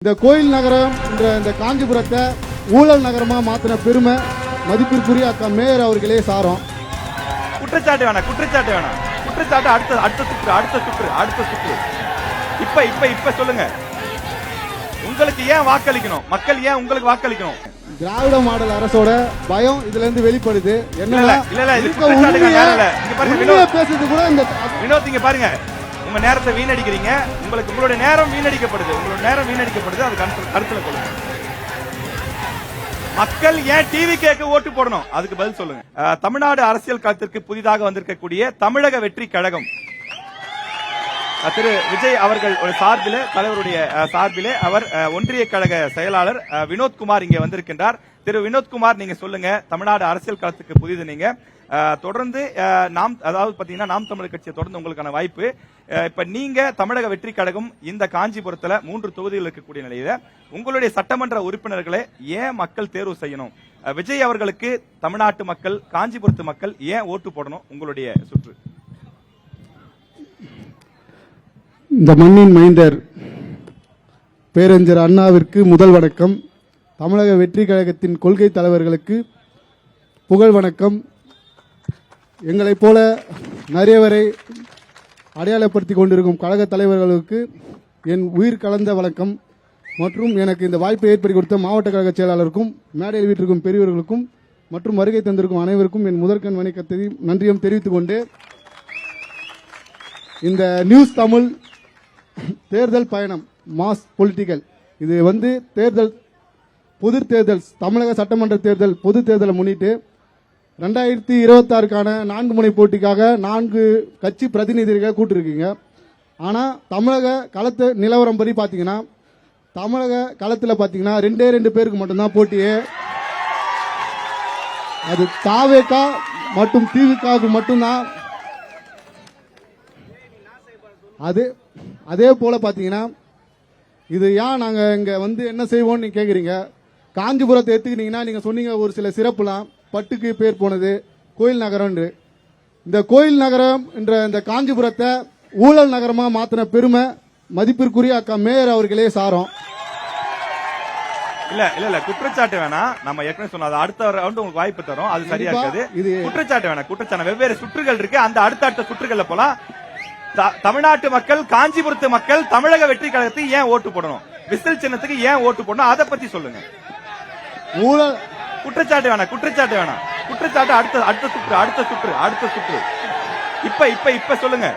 இந்த கோயில் நகரம் என்ற இந்த காஞ்சிபுரத்தை ஊழல் நகரமா மாத்தின பெருமை மதிப்பிற்குரிய அக்கா மேயர் அவர்களே சாரும். குற்றச்சாட்டு வேணாம், குற்றச்சாட்டு வேணாம், குற்றச்சாட்டு அடுத்த சுற்று. இப்ப சொல்லுங்க, உங்களுக்கு ஏன் வாக்களிக்கணும்? மக்கள் ஏன் உங்களுக்கு வாக்களிக்கணும்? திராவிட மாடல் அரசோட பயம் இதுல இருந்து வெளிப்படுது. என்னன்னா பேசுறது கூட இந்த வினோத், இங்க பாருங்க, உங்க நேரத்தை வீணடிக்கிறீங்க. உங்களுடைய நேரம் வீணடிக்கப்படுது, அது கருத்துல கொள்ளுங்க. மக்கள் ஏன் டிவி கேட்க ஓட்டு போடணும்? அதுக்கு பதில் சொல்லுங்க. தமிழ்நாடு அரசியல் களத்திற்கு புதிதாக வந்திருக்கக்கூடிய தமிழக வெற்றி கழகம் திரு விஜய் அவர்கள் சார்பிலே, தலைவருடைய சார்பிலே அவர் ஒன்றிய கழக செயலாளர் வினோத்குமார் இங்கே வந்திருக்கின்றார். திரு வினோத்குமார், நீங்க சொல்லுங்க, தமிழ்நாடு அரசியல் களத்துக்கு புதிது நீங்க, தொடர்ந்து அதாவது பாத்தீங்கன்னா நாம் தமிழர் கட்சியை தொடர்ந்து உங்களுக்கான வாய்ப்பு. இப்ப நீங்க தமிழக வெற்றி கழகம் இந்த காஞ்சிபுரத்துல 3 தொகுதிகள் இருக்கக்கூடிய நிலையில உங்களுடைய சட்டமன்ற உறுப்பினர்களை ஏன் மக்கள் தேர்வு செய்யணும்? விஜய் அவர்களுக்கு தமிழ்நாட்டு மக்கள், காஞ்சிபுரத்து மக்கள் ஏன் ஓட்டு போடணும்? உங்களுடைய சுற்று. இந்த மண்ணின் மைந்தர் பேரறிஞர் அண்ணாவிற்கு முதல் வணக்கம். தமிழக வெற்றி கழகத்தின் கொள்கை தலைவர்களுக்கு புகழ் வணக்கம். எங்களைப் போல நிறையவரை அடையாளப்படுத்திக் கொண்டிருக்கும் கழக தலைவர்களுக்கு என் உயிர் கலந்த வணக்கம். மற்றும் எனக்கு இந்த வாய்ப்பை ஏற்படுத்தி கொடுத்த மாவட்ட கழக செயலாளருக்கும், மேடையில் வீட்டிற்கும் பெரியவர்களுக்கும் மற்றும் வருகை தந்திருக்கும் அனைவருக்கும் என் முதற்கண் வணக்கத்தை நன்றியும் தெரிவித்துக் கொண்டு, இந்த நியூஸ் தமிழ் தேர்தல் பயணம் மாஸ் பொலிட்டிக்கல், இது தேர்தல் பொது தேர்தல், தமிழக சட்டமன்ற தேர்தல் பொது தேர்தலை முன்னிட்டு 2026க்கான 4 முனை போட்டிக்காக 4 கட்சி பிரதிநிதிகளை கூட்டிருக்கீங்க. ஆனால் தமிழக களத்து நிலவரம் படி பார்த்தீங்கன்னா, தமிழக களத்தில் பார்த்தீங்கன்னா 2 பேருக்கு மட்டும்தான் போட்டியே. அது தாவேகா மற்றும் திமுகவுக்கு மட்டும்தான். அதே போல பாத்தீங்கன்னா, இது ஏன் நாங்க இங்க என்ன செய்வோம் நீங்க கேக்குறீங்க. காஞ்சிபுரத்தை எடுத்துக்கிட்டீங்கன்னா, நீங்க சொன்னீங்க ஒரு சில சிறப்புலாம், பட்டுக்கு பேர் போனது கோயில் நகரம். இந்த கோயில் நகரம் என்ற இந்த காஞ்சிபுரத்தை ஊழல் நகரமா மாத்தின பெருமை மதிப்பிற்குரிய அக்கா மேயர் அவர்களே சாரும். இல்ல குற்றச்சாட்டு வேணாம். நம்ம ஏற்கனவே சொன்ன அடுத்த ரவுண்ட் உங்களுக்கு வாய்ப்பு தரும், அது சரியா இருக்காது. இது குற்றச்சாட்டு வேணாம். குற்றச்சாட்டு வெவ்வேறு சுற்றுகள் இருக்கு, அந்த அடுத்த சுற்றுகள்ல போலாம். தமிழ்நாட்டு மக்கள், காஞ்சிபுரத்து மக்கள் தமிழக வெற்றி கழகத்துக்கு ஏன் ஓட்டு போடணும்? விசில் சின்னத்துக்கு ஏன் ஓட்டு போடணும்? அதை பத்தி சொல்லுங்க. ஊழல் குற்றச்சாட்டு வேணாம், குற்றச்சாட்டு அடுத்த சுற்று. இப்ப சொல்லுங்க.